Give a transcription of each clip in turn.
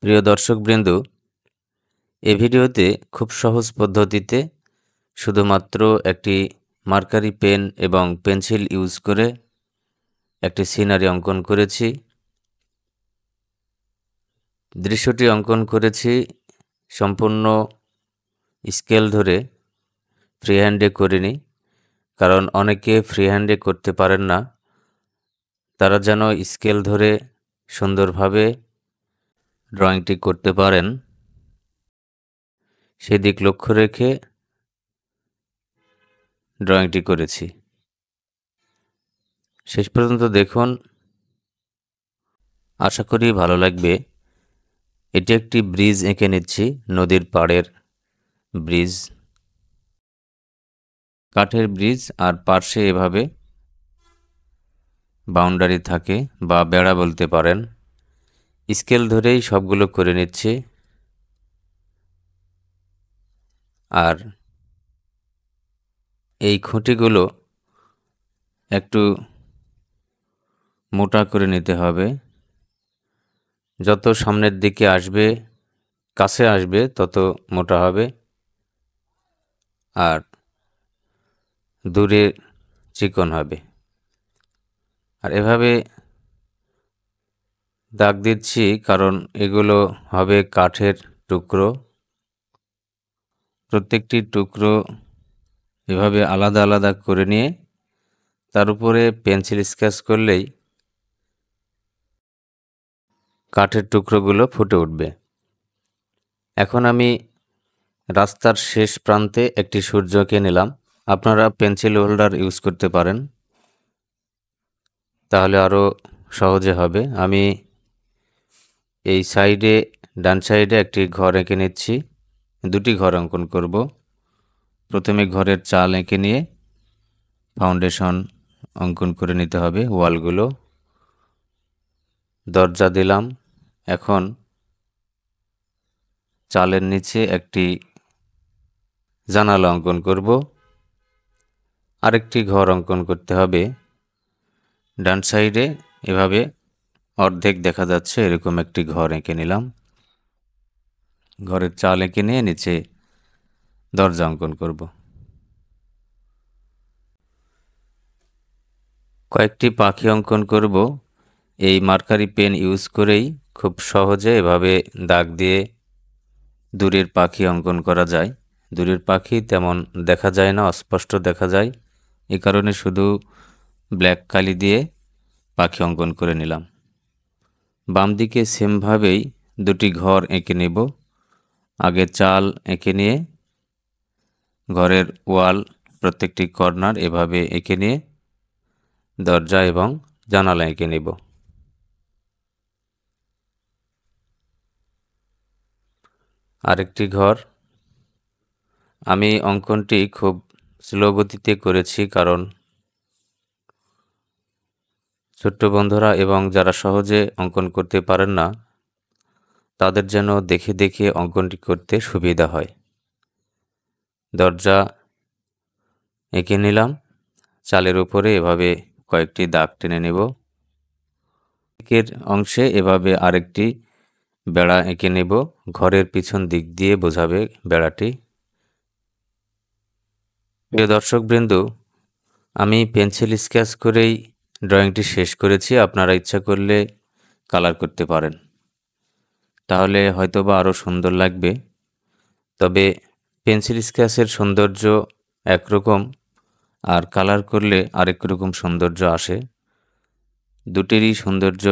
প্রিয় দর্শকবৃন্দ, এই ভিডিওতে খুব সহজ পদ্ধতিতে শুধুমাত্র একটি মার্কারি পেন এবং পেন্সিল ইউজ করে একটি সিনারি অঙ্কন করেছি। দৃশ্যটি অঙ্কন করেছি সম্পূর্ণ স্কেল ধরে, ফ্রি হ্যান্ডে করিনি, কারণ অনেকে ফ্রি হ্যান্ডে করতে পারেন না। তারা যেন স্কেল ধরে সুন্দরভাবে ড্রয়িংটি করতে পারেন, সেদিক লক্ষ্য রেখে ড্রয়িংটি করেছি। শেষ পর্যন্ত দেখুন, আশা করি ভালো লাগবে। এটি একটি ব্রিজ এঁকে নিচ্ছি, নদীর পাড়ের ব্রিজ, কাঠের ব্রিজ, আর পার্শ্বে এভাবে বাউন্ডারি থাকে বা বেড়া বলতে পারেন। স্কেল ধরেই সবগুলো করে নিচ্ছি। আর এই খুঁটিগুলো একটু মোটা করে নিতে হবে। যত সামনের দিকে আসবে, কাছে আসবে, তত মোটা হবে, আর দূরে চিকন হবে। আর এভাবে দাগ দিচ্ছি কারণ এগুলো হবে কাঠের টুকরো। প্রত্যেকটি টুকরো এভাবে আলাদা আলাদা করে নিয়ে তার উপরে পেন্সিল স্কেচ করলেই কাঠের টুকরোগুলো ফুটে উঠবে। এখন আমি রাস্তার শেষ প্রান্তে একটি সূর্যকে নিলাম। আপনারা পেন্সিল হোল্ডার ইউজ করতে পারেন, তাহলে আরও সহজে হবে। আমি এই সাইডে, ডান সাইডে একটি ঘর এঁকে নিচ্ছি। দুটি ঘর অঙ্কন করব। প্রথমে ঘরের চাল এঁকে নিয়ে ফাউন্ডেশন অঙ্কন করে নিতে হবে, ওয়ালগুলো। দরজা দিলাম। এখন চালের নিচে একটি জানালা অঙ্কন করব। আরেকটি ঘর অঙ্কন করতে হবে। ডান সাইডে এভাবে অর্ধেক দেখা যাচ্ছে এরকম একটি ঘর এঁকে নিলাম। ঘরের চাল এঁকে নিয়ে নিচে দরজা অঙ্কন করব। কয়েকটি পাখি অঙ্কন করব। এই মার্কারি পেন ইউজ করেই খুব সহজে এভাবে দাগ দিয়ে দূরের পাখি অঙ্কন করা যায়। দূরের পাখি তেমন দেখা যায় না, অস্পষ্ট দেখা যায়। এ কারণে শুধু ব্ল্যাক কালি দিয়ে পাখি অঙ্কন করে নিলাম। বাম দিকে সেমভাবেই দুটি ঘর এঁকে নেব। আগে চাল এঁকে নিয়ে ঘরের ওয়াল, প্রত্যেকটি কর্নার এভাবে এঁকে নিয়ে দরজা এবং জানালা এঁকে নেব। আরেকটি ঘর। আমি অঙ্কনটি খুব স্লো গতিতে করেছি, কারণ ছোট্ট বন্ধুরা এবং যারা সহজে অঙ্কন করতে পারেন না, তাদের যেন দেখে দেখে অঙ্কনটি করতে সুবিধা হয়। দরজা এঁকে নিলাম। চালের উপরে এভাবে কয়েকটি দাগ টেনে নেব। দিকের অংশে এভাবে আরেকটি বেড়া এঁকে নেব। ঘরের পিছন দিক দিয়ে বোঝাবে বেড়াটি। প্রিয় দর্শকবৃন্দ, আমি পেন্সিল স্কেচ করেই ড্রয়িংটি শেষ করেছি। আপনারা ইচ্ছা করলে কালার করতে পারেন, তাহলে হয়তোবা আরও সুন্দর লাগবে। তবে পেন্সিল স্কেচের সৌন্দর্য একরকম, আর কালার করলে আরেক রকম সৌন্দর্য আসে। দুটিরই সৌন্দর্য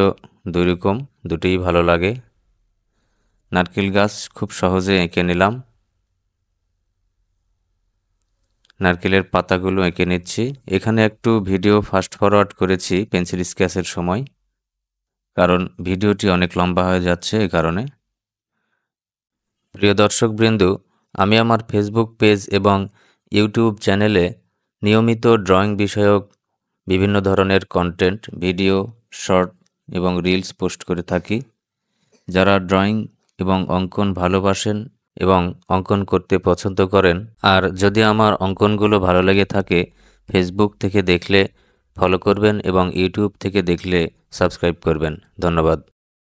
দুই রকম, দুটিই ভালো লাগে। নারকেল গাছ খুব সহজে এঁকে নিলাম। নারকেলের পাতাগুলো এঁকে নিচ্ছি। এখানে একটু ভিডিও ফাস্ট ফরওয়ার্ড করেছি পেন্সিল স্কেচের সময়, কারণ ভিডিওটি অনেক লম্বা হয়ে যাচ্ছে এ কারণে। প্রিয় দর্শকবৃন্দ, আমি আমার ফেসবুক পেজ এবং ইউটিউব চ্যানেলে নিয়মিত ড্রয়িং বিষয়ক বিভিন্ন ধরনের কন্টেন্ট, ভিডিও, শর্ট এবং রিলস পোস্ট করে থাকি। যারা ড্রয়িং এবং অঙ্কন ভালোবাসেন এবং অঙ্কন করতে পছন্দ করেন, আর যদি আমার অঙ্কনগুলো ভালো লেগে থাকে, ফেসবুক থেকে দেখলে ফলো করবেন এবং ইউটিউব থেকে দেখলে সাবস্ক্রাইব করবেন। ধন্যবাদ।